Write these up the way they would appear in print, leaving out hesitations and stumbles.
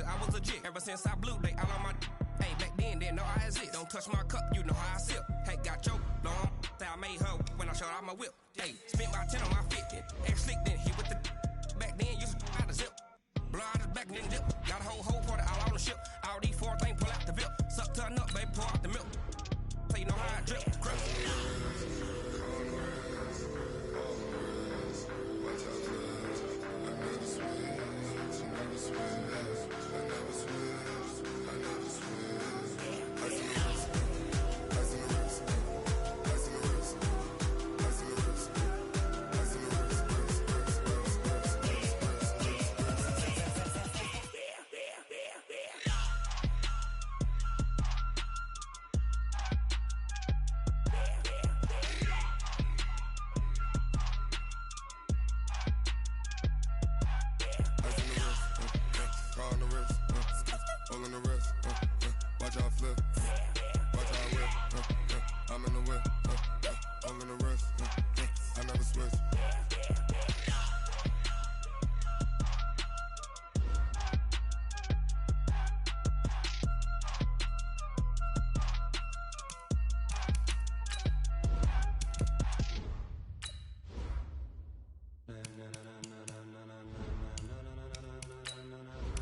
I was legit. Ever since I blew, they all on my hey, back then, didn't know I exist. Don't touch my cup, you know how I sip. Hey, got choked, long. I made her when I showed out my whip. Hey, spent my 10 on my 50. Ex-slick, then hit with the back then, used to out the zip. Blow out his back, then dip. Got a whole party all on the ship. All these 4 things, pull out the VIP. Suck, turn up, baby, pour out the milk. So you know how I drip.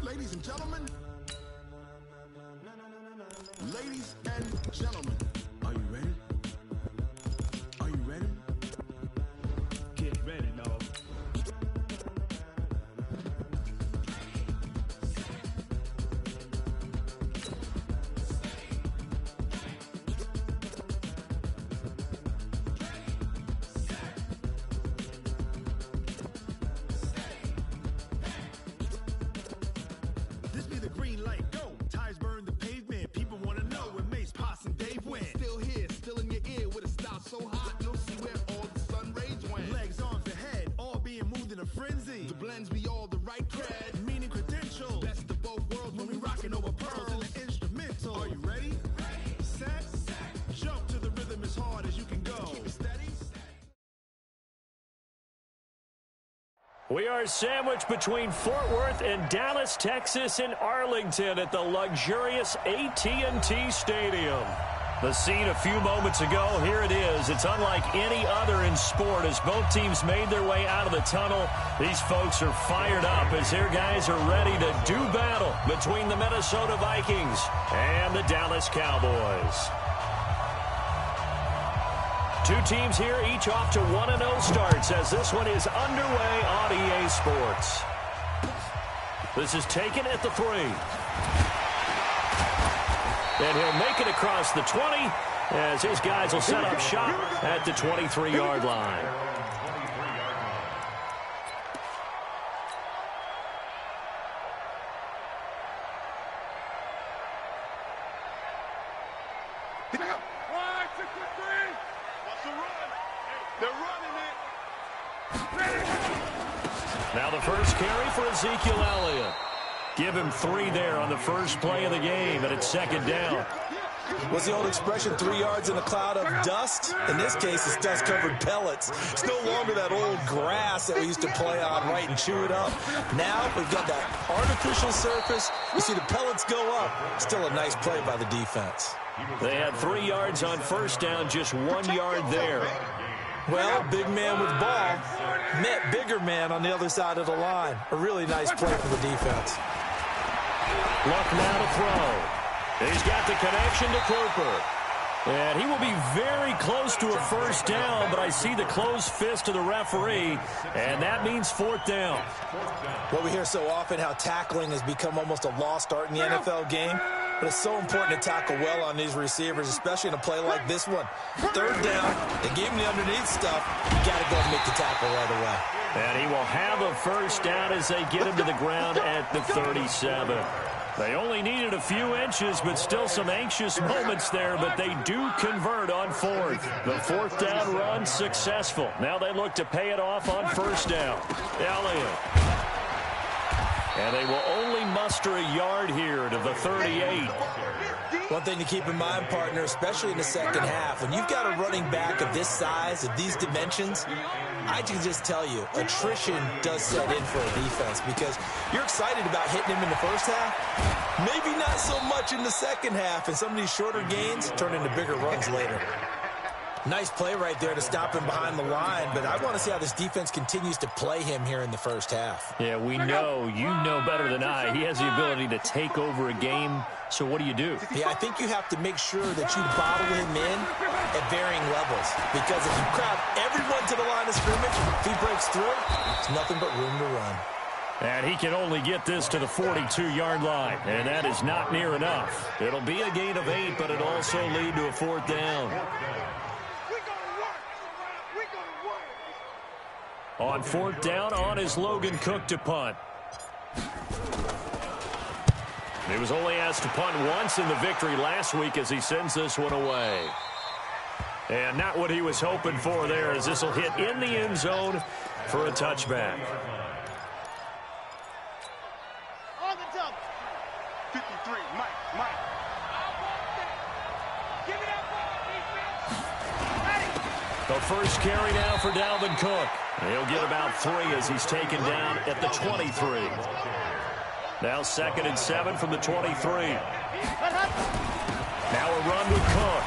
Ladies and gentlemen, ladies and gentlemen, are you ready? Are you ready? Get ready, dog. We are sandwiched between Fort Worth and Dallas, Texas, and Arlington at the luxurious AT&T Stadium. The scene a few moments ago, here it is. It's unlike any other in sport as both teams made their way out of the tunnel. These folks are fired up as their guys are ready to do battle between the Minnesota Vikings and the Dallas Cowboys. Two teams here, each off to 1-0 starts as this one is underway on EA Sports. This is taken at the 3. And he'll make it across the 20 as his guys will set up shop at the 23-yard line. Now the first carry for Ezekiel Elliott. Give him 3 there on the first play of the game, and it's second down. What's the old expression, 3 yards in a cloud of dust? In this case, it's dust-covered pellets. It's no longer that old grass that we used to play on, right, and chew it up. Now we've got that artificial surface. You see the pellets go up. Still a nice play by the defense. They had 3 yards on first down, just 1 yard there. Well, big man with ball met bigger man on the other side of the line. A really nice play for the defense. Luck now to throw. He's got the connection to Cooper. And he will be very close to a first down, but I see the closed fist of the referee, and that means 4th down. Well, we hear so often how tackling has become almost a lost art in the NFL game, but it's so important to tackle well on these receivers, especially in a play like this one. 3rd down, they gave him the underneath stuff. You got to go and make the tackle right away. And he will have a first down as they get him to the ground at the 37. They only needed a few inches, but still some anxious moments there, but they do convert on 4th. The 4th down run successful. Now they look to pay it off on first down. Elliott. And they will only muster a yard here to the 38. One thing to keep in mind, partner, especially in the second half, when you've got a running back of this size, of these dimensions, I can just tell you, attrition does set in for a defense because you're excited about hitting him in the first half. Maybe not so much in the second half, and some of these shorter gains turn into bigger runs later. Nice play right there to stop him behind the line, but I want to see how this defense continues to play him here in the first half. Yeah, we know, you know better than I, he has the ability to take over a game, so what do you do? Yeah, I think you have to make sure that you bottle him in at varying levels, because if you crowd everyone to the line of scrimmage, if he breaks through, it's nothing but room to run. And he can only get this to the 42-yard line, and that is not near enough. It'll be a gain of 8, but it'll also lead to a 4th down. On 4th down, on is Logan Cook to punt. He was only asked to punt once in the victory last week as he sends this one away. And not what he was hoping for there, as this will hit in the end zone for a touchback. On the double. 53, Mike. Give it up, defense. The first carry now for Dalvin Cook. He'll get about 3 as he's taken down at the 23. Now 2nd and 7 from the 23. Now a run with Cook.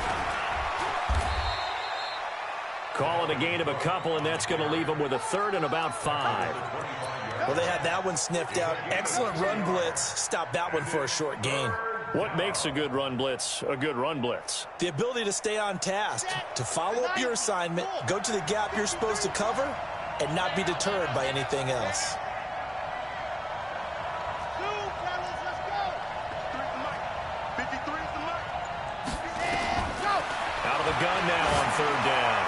Call it a gain of a couple, and that's going to leave him with a 3rd and about 5. Well, they had that one sniffed out. Excellent run blitz. Stop that one for a short gain. What makes a good run blitz a good run blitz? The ability to stay on task, to follow up your assignment, go to the gap you're supposed to cover, and not be deterred by anything else. Out of the gun now on 3rd down.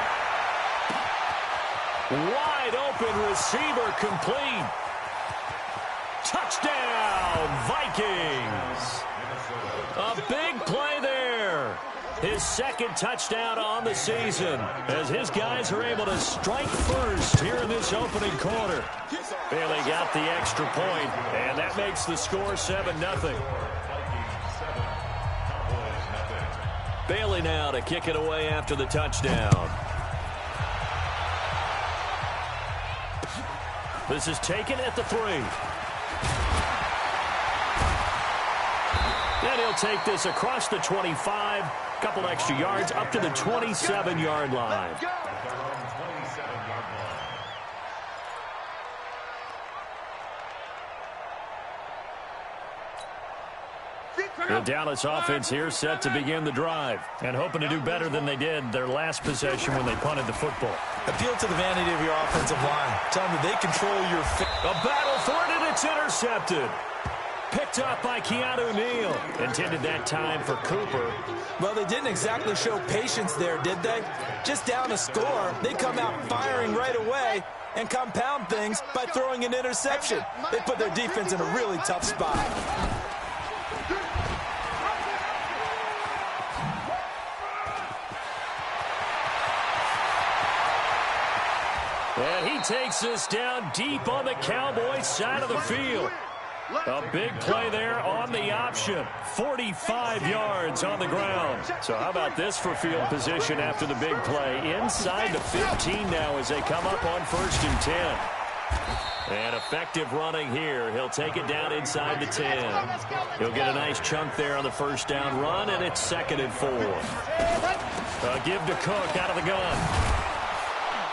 Wide open receiver complete. Touchdown, Vikings. A big play there. His 2nd touchdown on the season as his guys are able to strike first here in this opening quarter. Bailey got the extra point, and that makes the score 7-0. Bailey now to kick it away after the touchdown. This is taken at the 3. Then he'll take this across the 25, couple extra yards up to the 27-yard line. The Dallas offense here set to begin the drive and hoping to do better than they did their last possession when they punted the football. Appeal to the vanity of your offensive line. Tell them that they control your... A battle for it, and it's intercepted. Picked up by Keanu Neal. Intended that time for Cooper. Well, they didn't exactly show patience there, did they? Just down a score, they come out firing right away and compound things by throwing an interception. They put their defense in a really tough spot. And he takes this down deep on the Cowboys side of the field. A big play there on the option. 45 yards on the ground. So how about this for field position after the big play? Inside the 15 now as they come up on 1st and 10. And effective running here. He'll take it down inside the 10. He'll get a nice chunk there on the 1st down run, and it's 2nd and 4. Give to Cook out of the gun.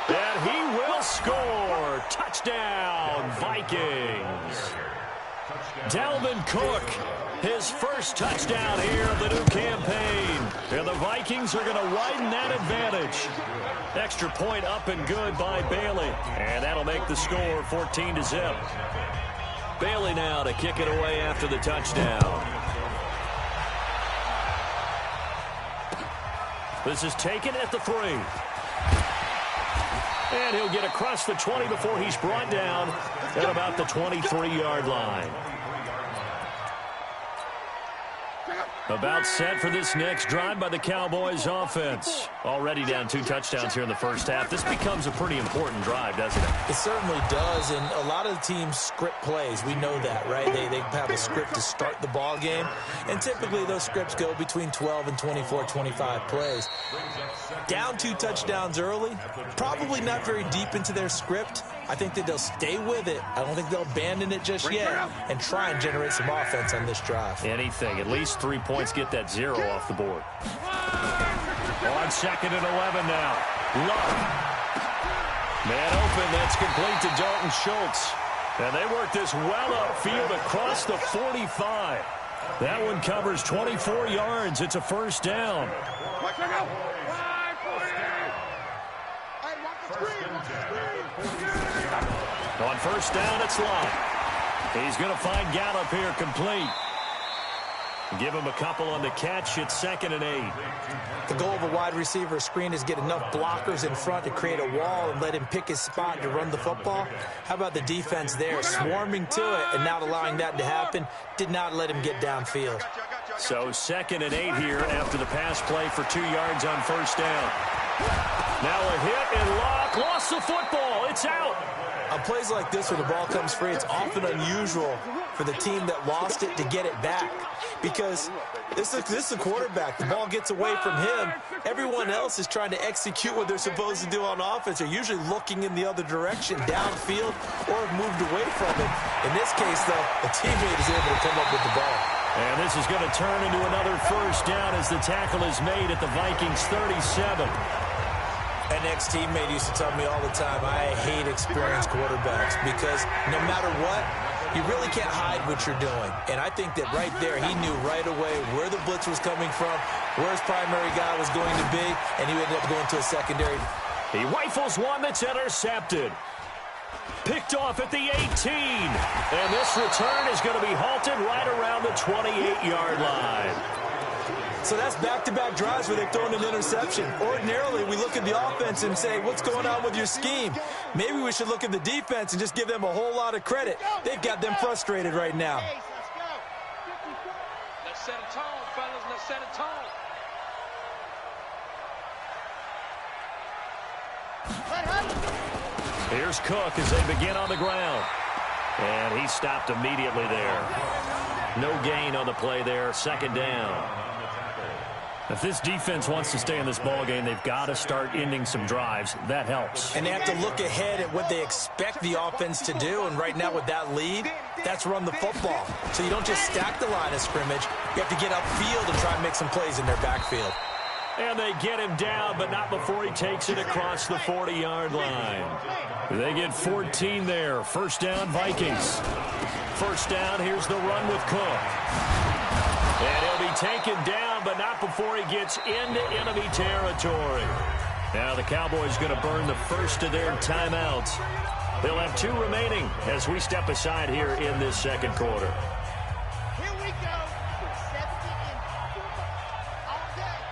And he will score. Touchdown, Vikings. Dalvin Cook, his first touchdown here of the new campaign. And the Vikings are going to widen that advantage. Extra point up and good by Bailey. And that'll make the score 14-0. Bailey now to kick it away after the touchdown. This is taken at the 3. And he'll get across the 20 before he's brought down at about the 23-yard line. About set for this next drive by the Cowboys offense. Already down 2 touchdowns here in the first half. This becomes a pretty important drive, doesn't it? It certainly does, and a lot of the teams script plays. We know that, right? They have a script to start the ball game, and typically those scripts go between 12 and 24, 25 plays. Down 2 touchdowns early, probably not very deep into their script. I think that they'll stay with it. I don't think they'll abandon it just yet and try and generate some offense on this drive. Anything. At least 3 points, get that 0 off the board. On 2nd and 11 now. Love. Man open. That's complete to Dalton Schultz. And they work this well upfield across the 45. That one covers 24 yards. It's a first down. On first down, it's Love. He's going to find Gallup here complete. Give him a couple on the catch. It's 2nd and 8. The goal of a wide receiver screen is get enough blockers in front to create a wall and let him pick his spot to run the football. How about the defense there, swarming to it and not allowing that to happen? Did not let him get downfield. So 2nd and 8 here after the pass play for 2 yards on first down. Now a hit and Locke lost the football. It's out. On plays like this where the ball comes free, it's often unusual for the team that lost it to get it back. Because this is the quarterback. The ball gets away from him. Everyone else is trying to execute what they're supposed to do on offense. They're usually looking in the other direction, downfield, or have moved away from it. In this case, though, a teammate is able to come up with the ball. And this is going to turn into another first down as the tackle is made at the Vikings 37. An ex-teammate used to tell me all the time, I hate experienced quarterbacks because no matter what, you really can't hide what you're doing. And I think that right there, he knew right away where the blitz was coming from, where his primary guy was going to be, and he ended up going to a secondary. He rifles one that's intercepted. Picked off at the 18. And this return is going to be halted right around the 28-yard line. So that's back-to-back drives where they've thrown an interception. Ordinarily, we look at the offense and say, what's going on with your scheme? Maybe we should look at the defense and just give them a whole lot of credit. They've got them frustrated right now. Let's set a tone, fellas. Let's set a tone. Here's Cook as they begin on the ground. And he stopped immediately there. No gain on the play there. 2nd down. If this defense wants to stay in this ballgame, they've got to start ending some drives. That helps. And they have to look ahead at what they expect the offense to do. And right now with that lead, that's run the football. So you don't just stack the line of scrimmage. You have to get upfield and try and make some plays in their backfield. And they get him down, but not before he takes it across the 40-yard line. They get 14 there. First down, Vikings. First down, here's the run with Cook. And he'll be taken down, but not before he gets into enemy territory. Now the Cowboys going to burn the first of their timeouts. They'll have 2 remaining as we step aside here in this second quarter. Here we go. 70 all day,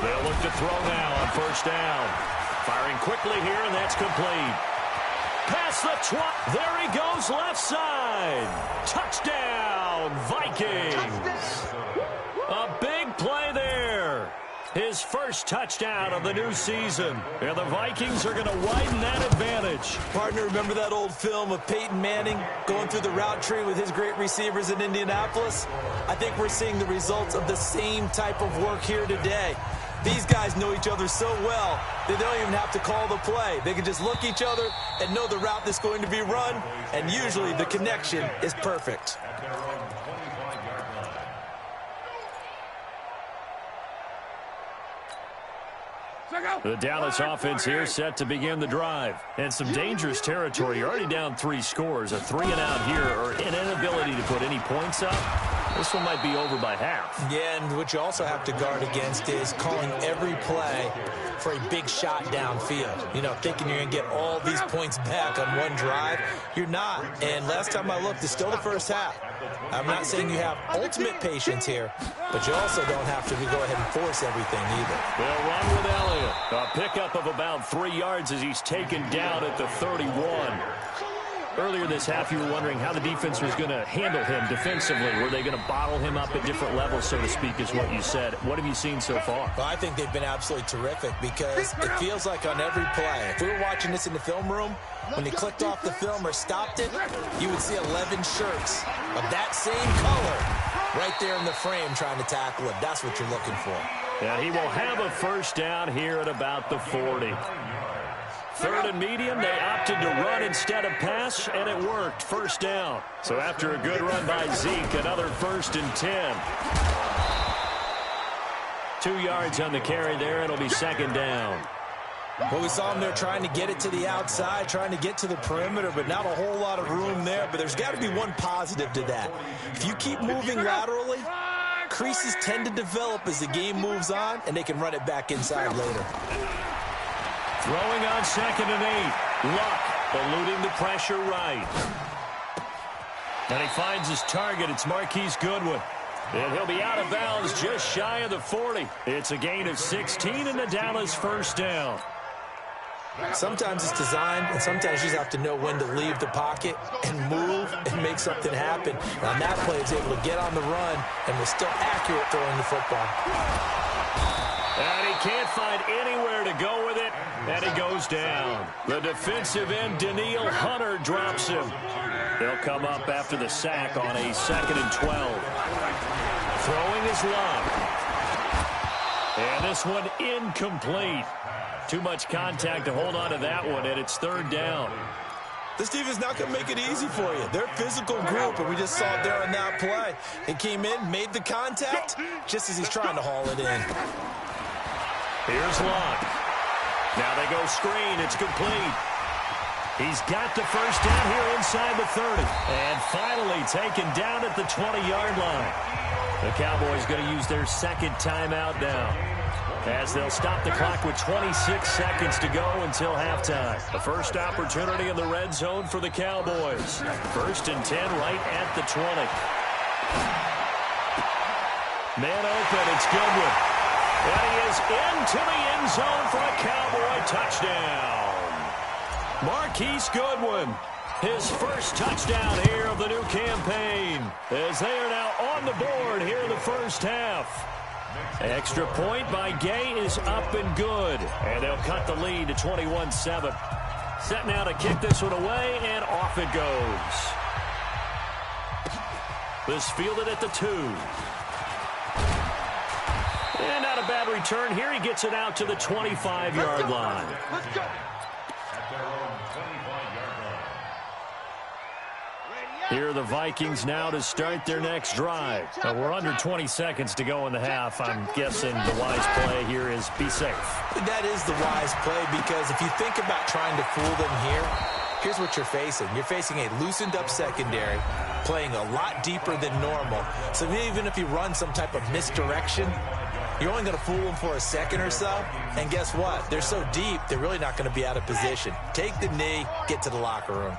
They'll look to throw now on first down. Firing quickly here, and that's complete. Past the 20. There he goes, left side. Touchdown, Vikings. A big play there. His first touchdown of the new season. And the Vikings are going to widen that advantage. Partner, remember that old film of Peyton Manning going through the route tree with his great receivers in Indianapolis? I think we're seeing the results of the same type of work here today. These guys know each other so well that they don't even have to call the play. They can just look each other and know the route that's going to be run, and usually the connection is perfect. The Dallas offense here set to begin the drive. And some dangerous territory. You're already down 3 scores. A 3-and-out here or an inability to put any points up. This one might be over by half. Yeah, and what you also have to guard against is calling every play for a big shot downfield. You know, thinking you're going to get all these points back on one drive. You're not. And last time I looked, it's still the first half. I'm not saying you have ultimate patience here, but you also don't have to go ahead and force everything either. They'll run with Elliott. A pickup of about 3 yards as he's taken down at the 31. Earlier this half, you were wondering how the defense was going to handle him defensively. Were they going to bottle him up at different levels, so to speak, is what you said. What have you seen so far? Well, I think they've been absolutely terrific because it feels like on every play, if we were watching this in the film room, when he clicked off the film or stopped it, you would see 11 shirts of that same color right there in the frame trying to tackle him. That's what you're looking for. And he will have a first down here at about the 40. Third and medium, they opted to run instead of pass, and it worked. First down. So after a good run by Zeke, another 1st and 10. 2 yards on the carry there. It'll be 2nd down. Well, we saw him there trying to get it to the outside, trying to get to the perimeter, but not a whole lot of room there. But there's got to be one positive to that. If you keep moving laterally, creases tend to develop as the game moves on, and they can run it back inside later. Throwing on 2nd and 8. Luck eluding the pressure right. And he finds his target. It's Marquise Goodwin. And he'll be out of bounds just shy of the 40. It's a gain of 16 and the Dallas first down. Sometimes it's designed, and sometimes you just have to know when to leave the pocket and move and make something happen. And on that play, he's able to get on the run and was still accurate throwing the football. And he can't find anywhere to go with it, and he goes down. The defensive end, Daniil Hunter, drops him. They'll come up after the sack on a 2nd and 12. Throwing is Luck. And this one incomplete. Too much contact to hold on to that one, and it's 3rd down. This defense not going to make it easy for you. They're a physical group, and we just saw it there on that play. He came in, made the contact, just as he's trying to haul it in. Here's Luck. Now they go screen. It's complete. He's got the first down here inside the 30. And finally taken down at the 20-yard line. The Cowboys going to use their 2nd timeout now, as they'll stop the clock with 26 seconds to go until halftime. The first opportunity in the red zone for the Cowboys. 1st and 10 right at the 20. Man open, it's Goodwin. And he is into the end zone for a Cowboy touchdown. Marquise Goodwin, his first touchdown here of the new campaign, as they are now on the board here in the first half. Extra point by Gay is up and good, and they'll cut the lead to 21-7. Set now to kick this one away, and off it goes. This fielded at the 2. And not a bad return here. He gets it out to the 25-yard line. Let's go. Here are the Vikings now to start their next drive. We're under 20 seconds to go in the half. I'm guessing the wise play here is be safe. That is the wise play, because if you think about trying to fool them here, here's what you're facing. You're facing a loosened-up secondary, playing a lot deeper than normal. So even if you run some type of misdirection, you're only going to fool them for a second or so. And guess what? They're so deep, they're really not going to be out of position. Take the knee, get to the locker room.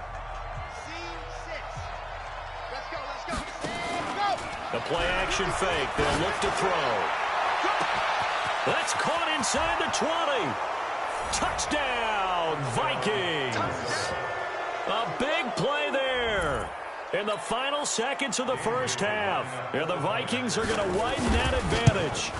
The play-action fake. They'll look to throw. That's caught inside the 20. Touchdown, Vikings. A big play there in the final seconds of the first half. And the Vikings are going to widen that advantage.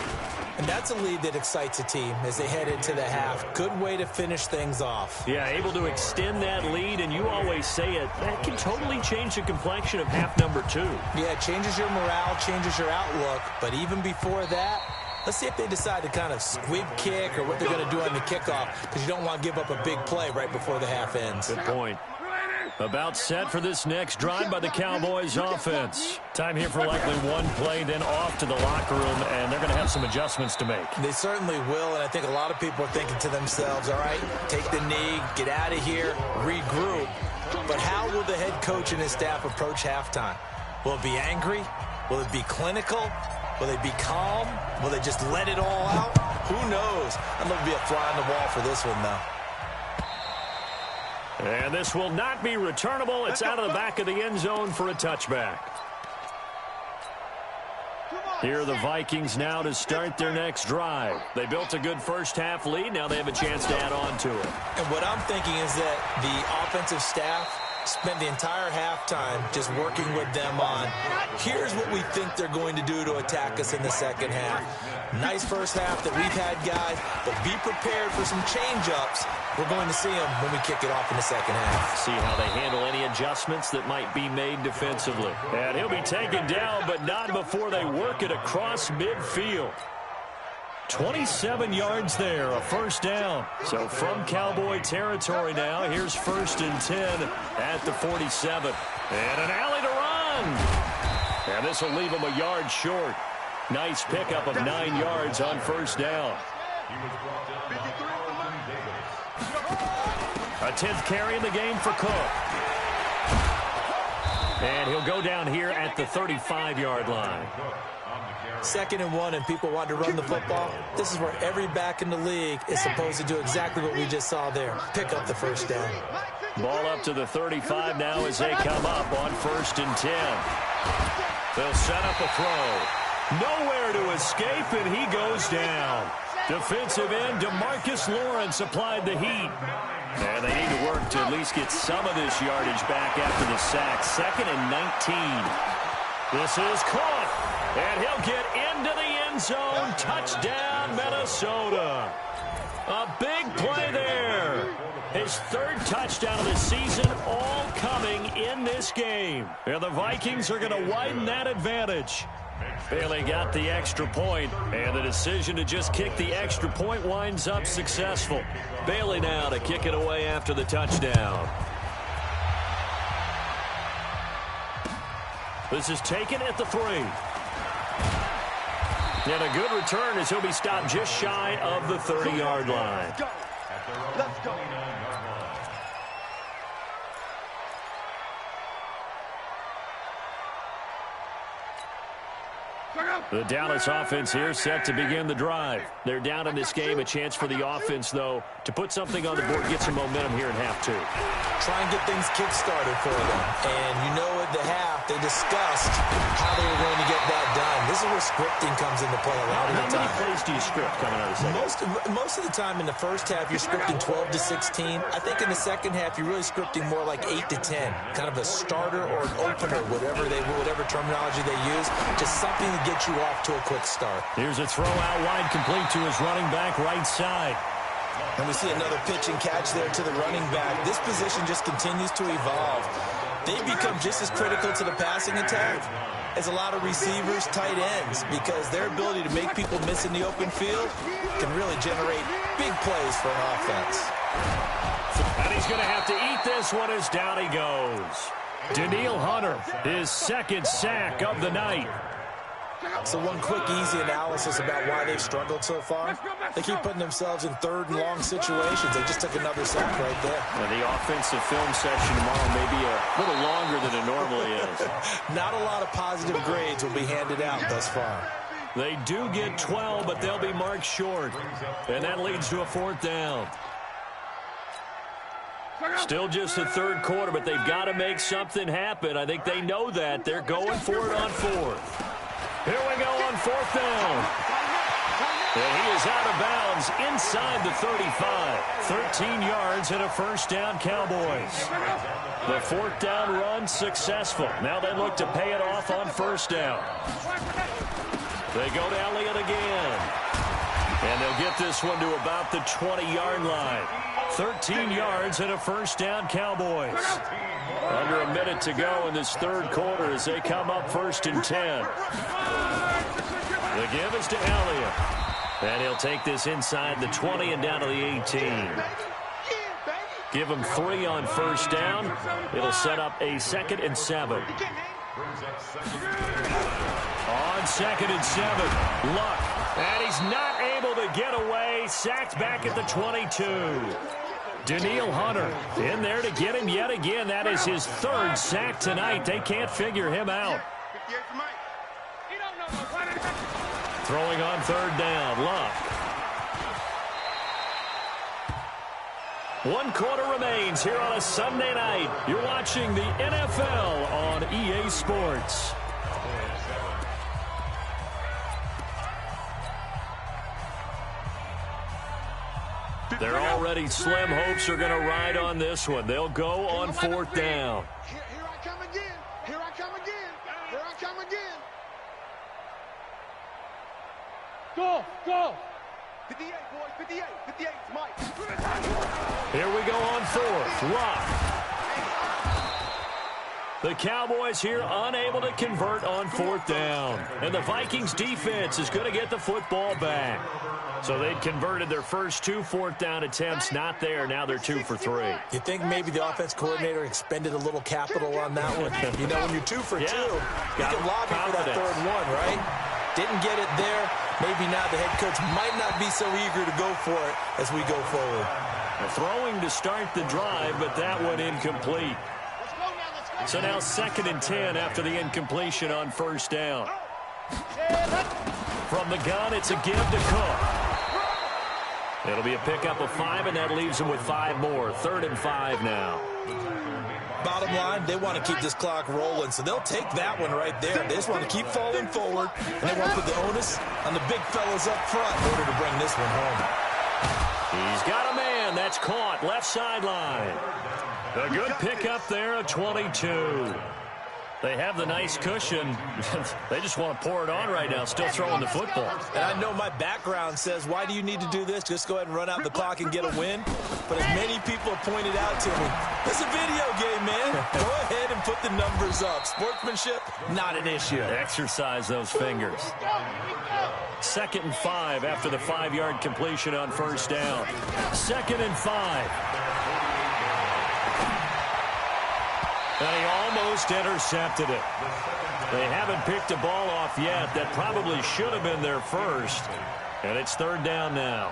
And that's a lead that excites a team as they head into the half. Good way to finish things off. Yeah, able to extend that lead, and you always say it, that can totally change the complexion of half number 2. Yeah, it changes your morale, changes your outlook. But even before that, let's see if they decide to kind of squib kick or what they're going to do on the kickoff, because you don't want to give up a big play right before the half ends. Good point. About set for this next drive by the Cowboys offense. Time here for likely one play, then off to the locker room, and they're going to have some adjustments to make. They certainly will, and I think a lot of people are thinking to themselves, all right, take the knee, get out of here, regroup. But how will the head coach and his staff approach halftime? Will it be angry? Will it be clinical? Will they be calm? Will they just let it all out? Who knows? I'd love to be a fly on the wall for this one, though. And this will not be returnable. It's out of the back of the end zone for a touchback. Here are the Vikings now to start their next drive. They built a good first half lead. Now they have a chance to add on to it. And what I'm thinking is that the offensive staff spent the entire halftime just working with them on, here's what we think they're going to do to attack us in the second half. Nice first half that we've had, guys, but be prepared for some change-ups. We're going to see them when we kick it off in the second half. See how they handle any adjustments that might be made defensively. And he'll be taken down, but not before they work it across midfield. 27 yards there, a first down. So from Cowboy territory now, here's 1st and 10 at the 47. And an alley to run. And this will leave him a yard short. Nice pickup of 9 yards on first down. A 10th carry in the game for Cook. And he'll go down here at the 35-yard line. 2nd and 1 and people want to run the football. This is where every back in the league is supposed to do exactly what we just saw there. Pick up the first down. Ball up to the 35 now as they come up on 1st and 10. They'll set up a throw. Nowhere to escape, and he goes down. Defensive end DeMarcus Lawrence applied the heat. And they need to work to at least get some of this yardage back after the sack. 2nd and 19. This is caught. And he'll get into the end zone. Touchdown, Minnesota. A big play there. His 3rd touchdown of the season, all coming in this game. And the Vikings are going to widen that advantage. Bailey got the extra point, and the decision to just kick the extra point winds up successful. Bailey now to kick it away after the touchdown. This is taken at the 3. And a good return as he'll be stopped just shy of the 30-yard line. Let's go. The Dallas offense here set to begin the drive. They're down in this game. A chance for the offense, though, to put something on the board, get some momentum here in half 2. Try and get things kick-started for them. And you know at the half, they discussed how they were going to get that done. This is where scripting comes into play a lot of the time. How many plays do you script coming out of the second? Most of the time in the first half, you're scripting 12 to 16. I think in the second half, you're really scripting more like 8 to 10. Kind of a starter or an opener, whatever terminology they use. Just something to get you off to a quick start. Here's a throw out wide, complete to his running back right side. And we see another pitch and catch there to the running back. This position just continues to evolve. They become just as critical to the passing attack as a lot of receivers, tight ends, because their ability to make people miss in the open field can really generate big plays for an offense. And he's going to have to eat this one as down he goes. Danielle Hunter, his 2nd sack of the night. So one quick, easy analysis about why they've struggled so far. They keep putting themselves in 3rd and long situations. They just took another sack right there. And the offensive film session tomorrow may be a little longer than it normally is. Not a lot of positive grades will be handed out thus far. They do get 12, but they'll be marked short. And that leads to a 4th down. Still just the 3rd quarter, but they've got to make something happen. I think they know that. They're going for it on 4th. Here we go on 4th down. And he is out of bounds inside the 35. 13 yards and a first down, Cowboys. The 4th down run successful. Now they look to pay it off on 1st down. They go to Elliott again. And they'll get this one to about the 20-yard line. 13 yards and a first down, Cowboys. Under a minute to go in this 3rd quarter as they come up 1st and 10. The give is to Elliott. And he'll take this inside the 20 and down to the 18. Give him 3 on 1st down. It'll set up a 2nd and 7. On 2nd and 7, Luck. And he's not able to get away. Sacked back at the 22. Danielle Hunter in there to get him yet again. That is his 3rd sack tonight. They can't figure him out. Throwing on 3rd down, Luck. 1 quarter remains here on a Sunday night. You're watching the NFL on EA Sports. Their already slim hopes are going to ride on this one. They'll go on 4th down. Here I come again. Here I come again. Here I come again. Go. 58, boys. 58. 58, Mike. Here we go on 4th. Lock. The Cowboys here unable to convert on 4th down. And the Vikings defense is going to get the football back. So they'd converted their first 2 4th down attempts. Not there. Now they're 2 for 3. You think maybe the offense coordinator expended a little capital on that one? You know, when you're 2 for 2, you can lobby for that 3rd one, right? Didn't get it there. Maybe now the head coach might not be so eager to go for it as we go forward. Throwing to start the drive, but that one incomplete. So now 2nd and 10 after the incompletion on 1st down. From the gun, it's a give to Cook. It'll be a pickup of 5, and that leaves them with 5 more. 3rd and 5 now. Bottom line, they want to keep this clock rolling, so they'll take that one right there. They just want to keep falling forward, and they want to put the onus on the big fellas up front in order to bring this one home. He's got a man. That's caught. Left sideline. A good pickup there, a 22. They have the nice cushion. They just want to pour it on right now, still throwing the football. And I know my background says, why do you need to do this? Just go ahead and run out the clock and get a win. But as many people have pointed out to me, it's a video game, man. Go ahead and put the numbers up. Sportsmanship, not an issue. Exercise those fingers. 2nd and 5 after the 5-yard completion on 1st down. 2nd and 5. And he almost intercepted it. They haven't picked a ball off yet. That probably should have been their first. And it's 3rd down now.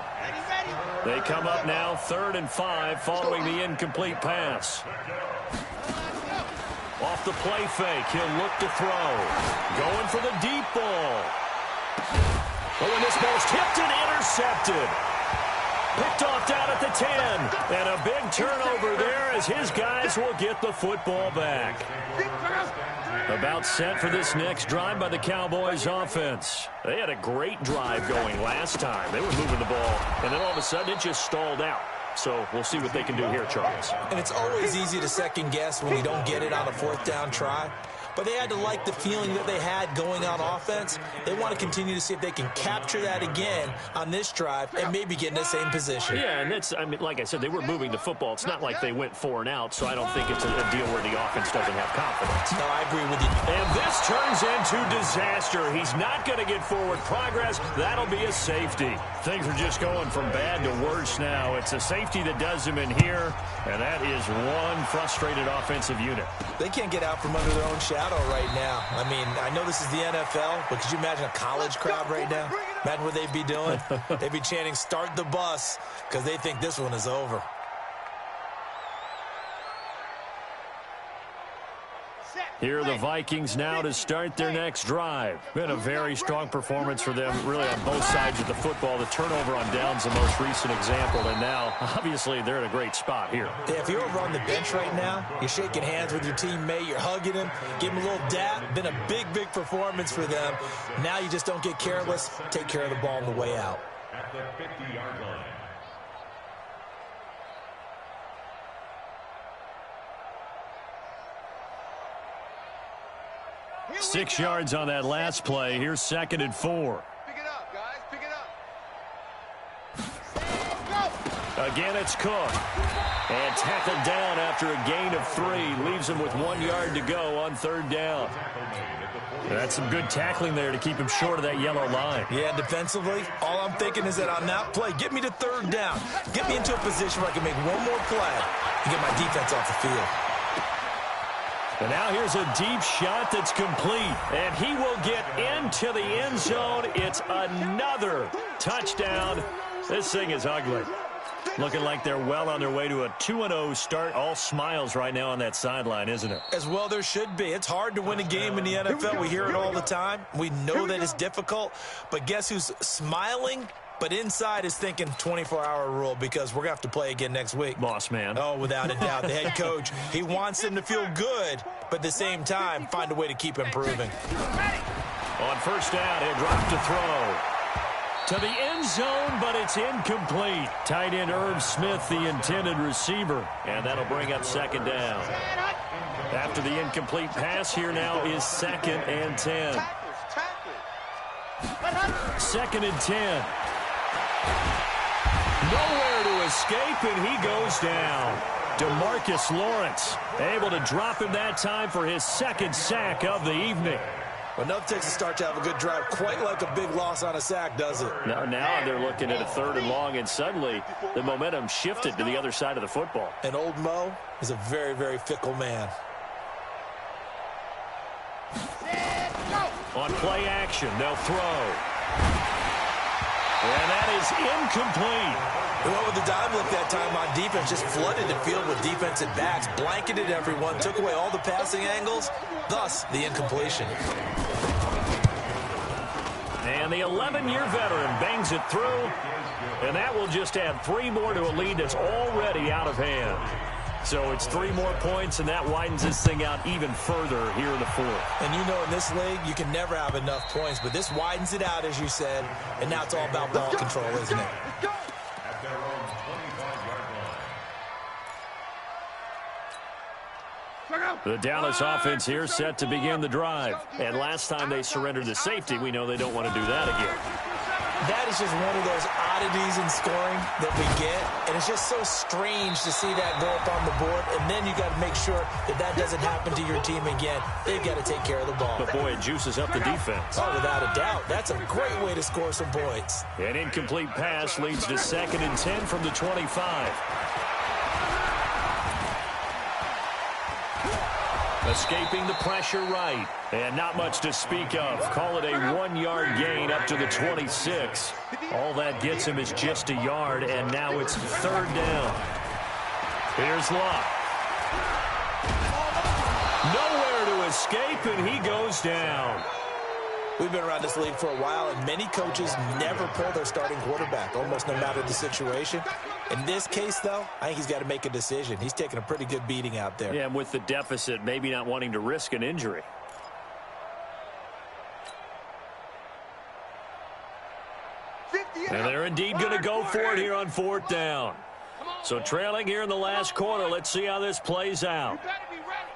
They come up now 3rd and 5 following the incomplete pass. Off the play fake, he'll look to throw. Going for the deep ball. Oh, and this ball's tipped and intercepted. Picked off down at the 10. And a big turnover there as his guys will get the football back. About set for this next drive by the Cowboys offense. They had a great drive going last time. They were moving the ball, and then all of a sudden it just stalled out. So we'll see what they can do here, Charles. And it's always easy to second guess when you don't get it on a 4th down try. But they had to like the feeling that they had going on offense. They want to continue to see if they can capture that again on this drive and maybe get in the same position. Yeah, and it's, I mean, like I said, they were moving the football. It's not like they went 4 and out, so I don't think it's a deal where the offense doesn't have confidence. No, I agree with you. And this turns into disaster. He's not going to get forward progress. That'll be a safety. Things are just going from bad to worse now. It's a safety that does him in here, and that is one frustrated offensive unit. They can't get out from under their own shadow right now. I mean, I know this is the NFL, but could you imagine a college crowd right now? Imagine what they'd be doing. They'd be chanting, "Start the bus," because they think this one is over. Here are the Vikings now to start their next drive. Been a very strong performance for them, really, on both sides of the football. The turnover on downs, the most recent example, and now, obviously, they're in a great spot here. Yeah, if you're over on the bench right now, you're shaking hands with your teammate, you're hugging him, give him a little dap. Been a big, big performance for them. Now you just don't get careless. Take care of the ball on the way out. At the 50-yard line. 6 yards on that last play. Here's 2nd and 4. Pick it up, guys. Pick it up. Again, it's Cook. And tackled down after a gain of 3. Leaves him with 1 yard to go on 3rd down. That's some good tackling there to keep him short of that yellow line. Yeah, defensively, all I'm thinking is that on that play, get me to 3rd down. Get me into a position where I can make one more play and get my defense off the field. And now here's a deep shot that's complete. And he will get into the end zone. It's another touchdown. This thing is ugly. Looking like they're well on their way to a 2-0 start. All smiles right now on that sideline, isn't it? As well there should be. It's hard to win a game in the NFL. We hear it all the time. We know that it's difficult. But guess who's smiling? But inside is thinking 24-hour rule because we're going to have to play again next week. Boss man. Oh, without a doubt. The head coach, he wants them to feel good, but at the same time, find a way to keep improving. On 1st down, he'll drop to throw. to the end zone, but it's incomplete. Tight end Irv Smith, the intended receiver. And that'll bring up second down. After the incomplete pass, here now is 2nd and 10. 2nd and 10. Nowhere to escape, and he goes down. DeMarcus Lawrence able to drop him that time for his 2nd sack of the evening. Well, enough takes a start to have a good drive, quite like a big loss on a sack, does it? Now they're looking at a 3rd and long, and suddenly the momentum shifted to the other side of the football. And old Mo is a very, very fickle man. On play action, they'll throw. And that is incomplete. They went with the dime look that time on defense, just flooded the field with defensive backs, blanketed everyone, took away all the passing angles, thus the incompletion. And the 11-year veteran bangs it through, and that will just add 3 more to a lead that's already out of hand. So it's 3 more points, and that widens this thing out even further here in the 4th. And you know in this league, you can never have enough points, but this widens it out, as you said, and now it's all about ball control, isn't it? At their own 25-yard line. The Dallas offense here set to begin the drive. And last time they surrendered the safety, we know they don't want to do that again. That is just one of those oddities in scoring that we get, and it's just so strange to see that go up on the board, and then you got to make sure that that doesn't happen to your team again. They've got to take care of the ball. But, boy, it juices up the defense. Oh, without a doubt. That's a great way to score some points. An incomplete pass leads to 2nd and 10 from the 25. Escaping the pressure right. And not much to speak of. Call it a 1-yard gain up to the 26. All that gets him is just a yard, and now it's 3rd down. Here's Locke. Nowhere to escape, and he goes down. We've been around this league for a while, and many coaches never pull their starting quarterback, almost no matter the situation. In this case, though, I think he's got to make a decision. He's taking a pretty good beating out there. Yeah, and with the deficit, maybe not wanting to risk an injury. And they're indeed going to go for it here on 4th down. So trailing here in the last quarter, let's see how this plays out. You better be ready.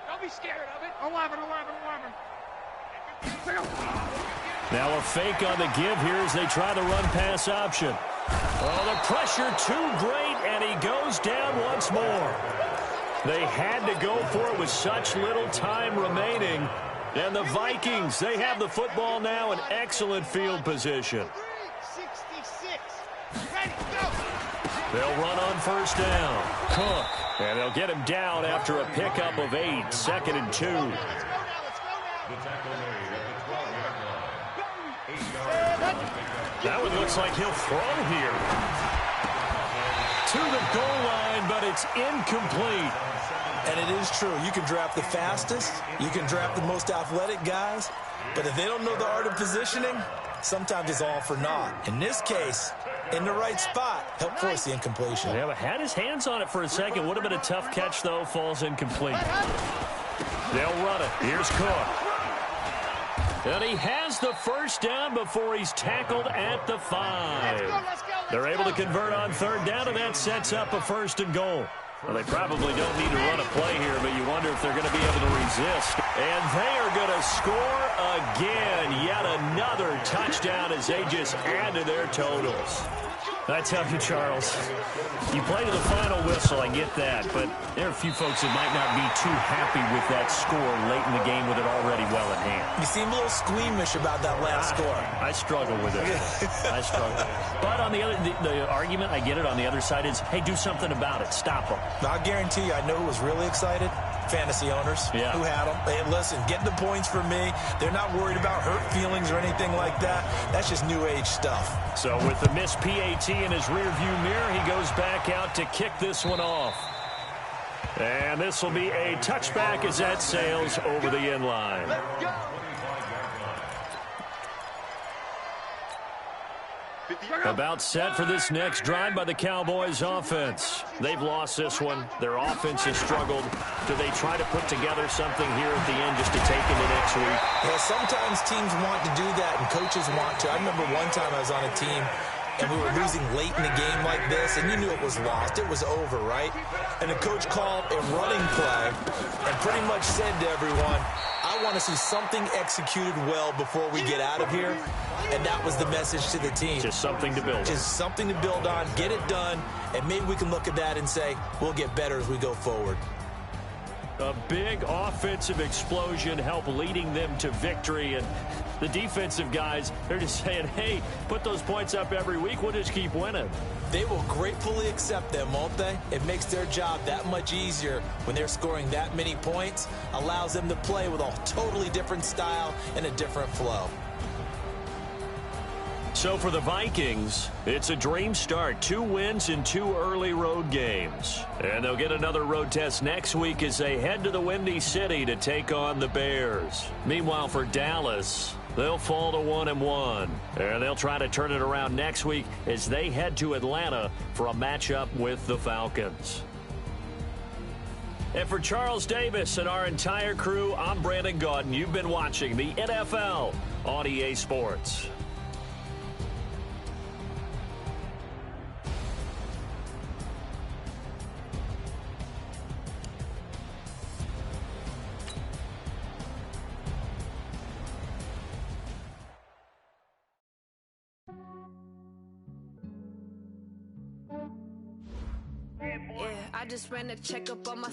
Don't be scared of it. 11. Now a fake on the give here as they try the run-pass option. Oh, the pressure too great, and he goes down once more. They had to go for it with such little time remaining. And the Vikings, they have the football now in excellent field position. 66. Ready, go. They'll run on 1st down. Cook, and they'll get him down after a pickup of 8, 2nd and 2. The tackle made at the 12-yard line. 8 yards. That one looks like he'll throw here. To the goal line, but it's incomplete. And it is true. You can draft the fastest. You can draft the most athletic guys. But if they don't know the art of positioning, sometimes it's all for naught. In this case, in the right spot, help force the incompletion. Yeah, but had his hands on it for a second. Would have been a tough catch, though. Falls incomplete. They'll run it. Here's Cook. And he has the 1st down before he's tackled at the 5. They're able to convert on 3rd down, and that sets up a 1st and goal. Well, they probably don't need to run a play here, but you wonder if they're going to be able to resist. And they are going to score again. Yet another touchdown as they just add to their totals. I tell you, Charles, you play to the final whistle, I get that, but there are a few folks that might not be too happy with that score late in the game with it already well in hand. You seem a little squeamish about that last score. I struggle with it. I struggle. But on the other, the argument, I get it, on the other side is, hey, do something about it. Stop them. I guarantee you, I know who was really excited. Fantasy owners who had them. Hey, listen, get the points for me. They're not worried about hurt feelings or anything like that. That's just new age stuff. So with the missed PAT in his rearview mirror, he goes back out to kick this one off. And this will be a touchback as that sails over the end line. About set for this next drive by the Cowboys offense. They've lost this one. Their offense has struggled. Do they try to put together something here at the end just to take into next week? Well, sometimes teams want to do that and coaches want to. I remember one time I was on a team and we were losing late in the game like this, and you knew it was lost. It was over, right? And the coach called a running play and pretty much said to everyone, I want to see something executed well before we get out of here. And that was the message to the team. Just something to build on. Just something to build on, get it done, and maybe we can look at that and say, we'll get better as we go forward. A big offensive explosion helped leading them to victory, and the defensive guys, they're just saying, hey, put those points up every week, we'll just keep winning. They will gratefully accept them, won't they? It makes their job that much easier when they're scoring that many points, allows them to play with a totally different style and a different flow. So for the Vikings, it's a dream start. 2 wins in 2 early road games. And they'll get another road test next week as they head to the Windy City to take on the Bears. Meanwhile, for Dallas, they'll fall to 1-1. And they'll try to turn it around next week as they head to Atlanta for a matchup with the Falcons. And for Charles Davis and our entire crew, I'm Brandon Gaudin. You've been watching the NFL on EA Sports. I just ran a checkup on my